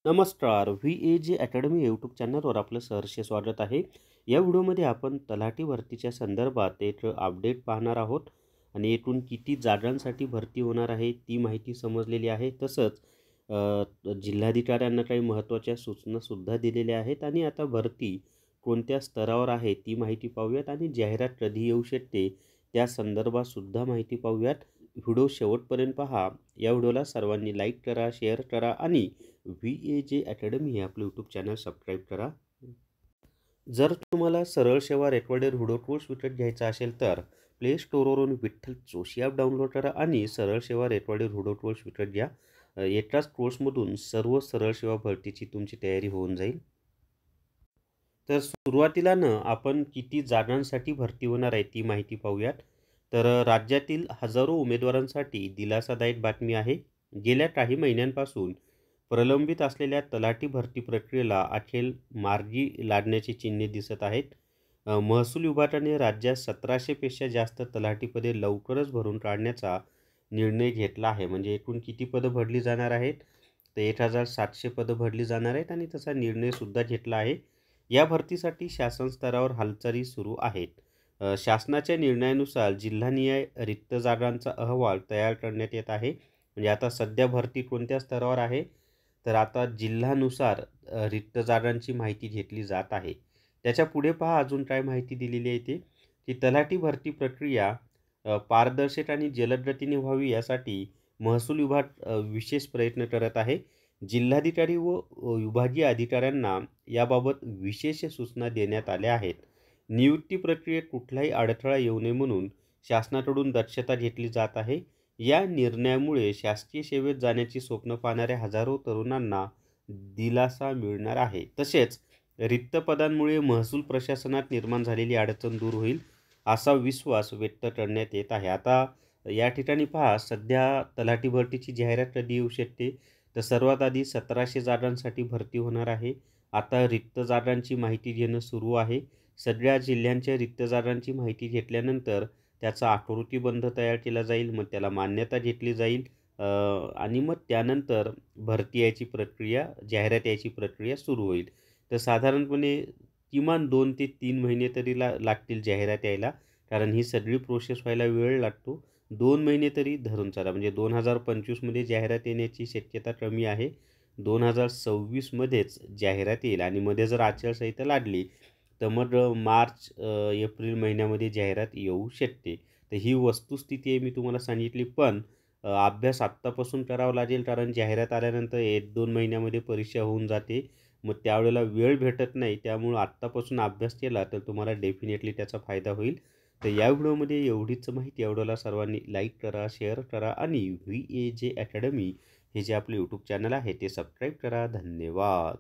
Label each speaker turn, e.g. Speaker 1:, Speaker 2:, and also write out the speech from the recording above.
Speaker 1: नमस्कार. VAG academy YouTube चॅनलवर आपलं सहर्ष स्वागत आहे. या व्हिडिओमध्ये आपण तलाठी भरतीच्या संदर्भात एक अपडेट पाहणार आहोत आणि एकूण किती जागांसाठी भरती होणार आहे ती माहिती समजलेली आहे. तसंच जिल्हाधिकाऱ्यांना काही महत्त्वाच्या सूचनासुद्धा दिलेल्या आहेत आणि आता भरती कोणत्या स्तरावर आहे ती माहिती पाहूयात आणि जाहिरात कधी येऊ शकते त्या संदर्भात सुद्धा माहिती पाहूयात. व्हिडिओ शेवटपर्यंत पहा. या व्हिडिओला सर्वांनी लाईक करा, शेअर करा आणि VAG अकॅडमी हे आपलं यूट्यूब चॅनल सबस्क्राईब करा. जर तुम्हाला सरळ सेवा रेकॉर्डेड व्हिडिओ कोर्स विकत घ्यायचा असेल तर प्ले स्टोअरवरून विठ्ठल जोशी ॲप डाउनलोड करा आणि सरळ सेवा रेकॉर्डेड व्हिडिओ कोर्स विकत घ्या. एकाच कोर्समधून सर्व सरळ सेवा भरतीची तुमची तयारी होऊन जाईल. तर सुरुवातीला आपण किती जागांसाठी भरती होणार आहे ती माहिती पाहूयात. तर राज्यातील हजारो उमेदवारांसाठी दिलासादायक बातमी आहे. गेल्या काही महिन्यांपासून प्रलंबित असलेल्या तलाठी भरती प्रक्रियेला अखेर मार्गी लागण्याची चिन्हे दिसत आहेत. महसूल विभागाने राज्यात 1700 पेक्षा जास्त तलाठीपदे लवकरच भरून काढण्याचा निर्णय घेतला आहे. म्हणजे एकूण किती पदं भरली जाणार आहेत? तर 1700 पदं भरली जाणार आहेत आणि तसा निर्णयसुद्धा घेतला आहे. या भरतीसाठी शासन स्तरावर हालचाली सुरू आहेत. शासनाच्या निर्णयानुसार जिल्हानिहाय रिक्त जागांचा अहवाल तयार करण्यात येत आहे. म्हणजे आता सध्या भरती कोणत्या स्तरावर आहे? तर आता जिल्ह्यानुसार रिक्त जागांची माहिती घेतली जात आहे. त्याच्या पुढे पहा अजून काय माहिती दिलेली आहे ते, की तलाठी भरती प्रक्रिया पारदर्शक आणि जलद गतीने व्हावी यासाठी महसूल विभाग विशेष प्रयत्न करत आहे. जिल्हाधिकारी व विभागीय अधिकाऱ्यांना याबाबत विशेष सूचना देण्यात आल्या आहेत. नियुक्ती प्रक्रियेत कुठलाही अडथळा येऊ नये म्हणून शासनाकडून दक्षता घेतली जात आहे. या निर्णयामुळे शासकीय सेवेत जाण्याची स्वप्न पाहणाऱ्या हजारो तरुणांना दिलासा मिळणार आहे. तसेच रिक्त पदांमुळे महसूल प्रशासनात निर्माण झालेली अडचण दूर होईल असा विश्वास व्यक्त करण्यात येत आहे. आता या ठिकाणी पहा, सध्या तलाठी भरतीची जाहिरात कधी येऊ शकते? तर सर्वात आधी 1700 जागांसाठी भरती होणार आहे. आता रिक्त जागांची माहिती घेणं सुरू आहे. सगळ्या जिल्ह्यांच्या रिक्त जागांची माहिती घेतल्यानंतर त्याचा आकृतीबंध तयार केला जाईल. मग त्याला मान्यता घेतली जाईल आणि मग त्यानंतर भरती यायची प्रक्रिया, जाहिरात यायची प्रक्रिया सुरू होईल. तर साधारणपणे किमान 2 ते 3 महिने तरी लागतील जाहिरात यायला, कारण ही सगळी प्रोसेस व्हायला वेळ लागतो. 2 महिने तरी धरून चाला. म्हणजे 2025मध्ये जाहिरात येण्याची शक्यता कमी आहे. 2026मध्येच जाहिरात येईल आणि मध्ये जर आचारसंहिता लागली तर मग मार्च एप्रिल महिन्यामध्ये जाहिरात येऊ शकते. तर ही वस्तुस्थिती आहे, मी तुम्हाला सांगितली. पण अभ्यास आत्तापासून करावा लागेल, कारण जाहिरात आल्यानंतर 1-2 महिन्यामध्ये परीक्षा होऊन जाते. मग त्यावेळेला वेळ भेटत नाही. त्यामुळं आत्तापासून अभ्यास केला तर तुम्हाला डेफिनेटली त्याचा फायदा होईल. तर या व्हिडिओमध्ये एवढीच माहिती. या व्हिडिओला सर्वांनी लाईक करा, शेअर करा आणि VAG अकॅडमी हे जे आपले यूट्यूब चॅनल आहे ते सबस्क्राईब करा. धन्यवाद.